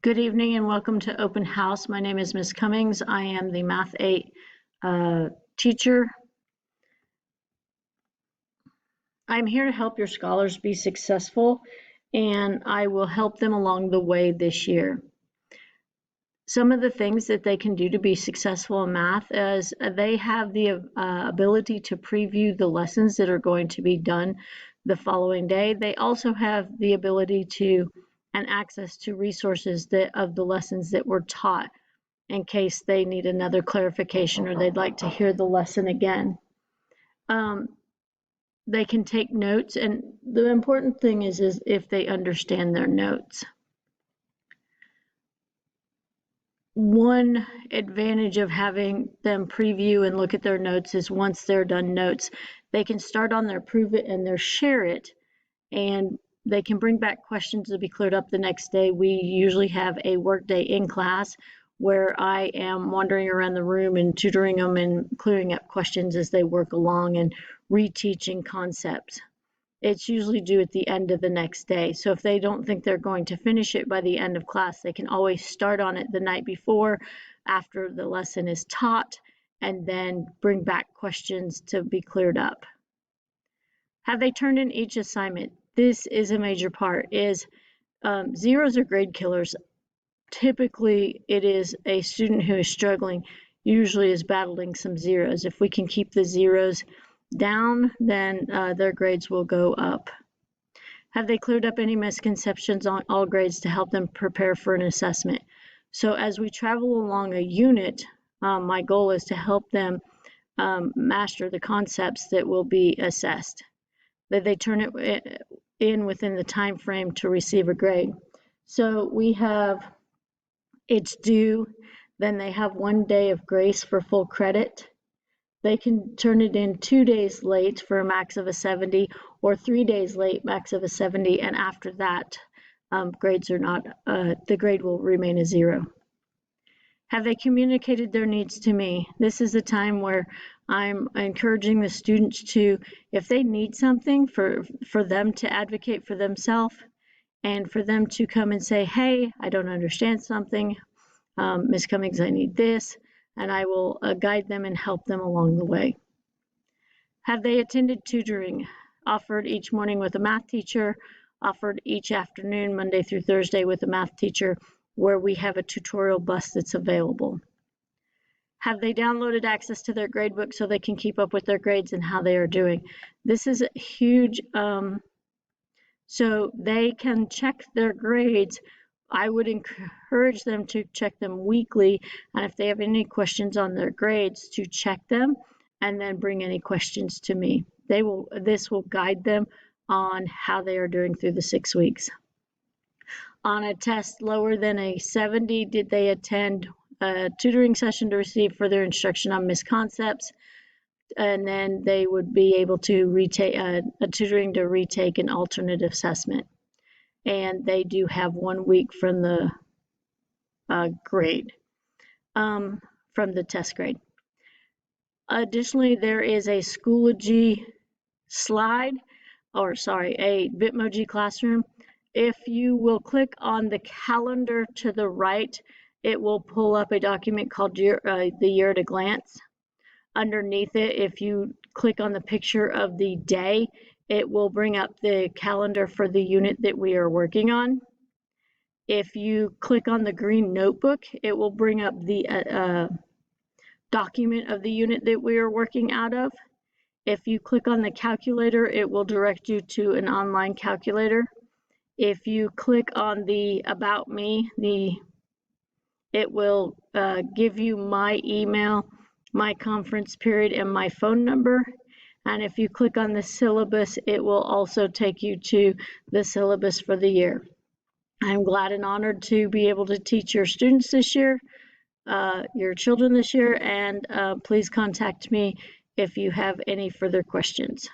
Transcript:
Good evening and welcome to Open House. My name is Ms. Cummings. I am the Math 8 teacher. I'm here to help your scholars be successful, and I will help them along the way this year. Some of the things that they can do to be successful in math is they have the ability to preview the lessons that are going to be done the following day. They also have the ability to and access to resources of the lessons that were taught in case they need another clarification or they'd like to hear the lesson again. They can take notes, and the important thing is if they understand their notes. One advantage of having them preview and look at their notes is once they're done notes, they can start on their prove it and their share it, and they can bring back questions to be cleared up the next day. We usually have a work day in class where I am wandering around the room and tutoring them and clearing up questions as they work along and reteaching concepts. It's usually due at the end of the next day. So if they don't think they're going to finish it by the end of class, they can always start on it the night before after the lesson is taught and then bring back questions to be cleared up. Have they turned in each assignment? This is a major part. Zeros are grade killers. Typically, it is a student who is struggling, usually is battling some zeros. If we can keep the zeros down, then their grades will go up. Have they cleared up any misconceptions on all grades to help them prepare for an assessment? So as we travel along a unit, my goal is to help them master the concepts that will be assessed, that they turn it in within the time frame to receive a grade. So we have it's due, then they have 1 day of grace for full credit. They can turn it in 2 days late for a max of a 70 or 3 days late, max of a 70, and after that, grades are not, the grade will remain a 0. Have they communicated their needs to me? This is a time where I'm encouraging the students to, if they need something, for them to advocate for themselves and for them to come and say, hey, I don't understand something. Ms. Cummings, I need this, and I will guide them and help them along the way. Have they attended tutoring? Offered each morning with a math teacher, offered each afternoon, Monday through Thursday with a math teacher, where we have a tutorial bus that's available. Have they downloaded access to their gradebook so they can keep up with their grades and how they are doing? This is huge, so they can check their grades. I would encourage them to check them weekly, and if they have any questions on their grades, to check them and then bring any questions to me. This will guide them on how they are doing through the 6 weeks. On a test lower than a 70, did they attend a tutoring session to receive further instruction on misconcepts? And then they would be able to retake a tutoring to retake an alternative assessment. And they do have 1 week from the grade, from the test grade. Additionally, there is a Schoology slide, a Bitmoji classroom. If you will click on the calendar to the right, it will pull up a document called the Year at a Glance. Underneath it, if you click on the picture of the day, it will bring up the calendar for the unit that we are working on. If you click on the green notebook, it will bring up the document of the unit that we are working out of. If you click on the calculator, it will direct you to an online calculator. If you click on the About Me, it will give you my email, my conference period, and my phone number. And if you click on the syllabus, it will also take you to the syllabus for the year. I'm glad and honored to be able to teach your students this year, your children this year, and please contact me if you have any further questions.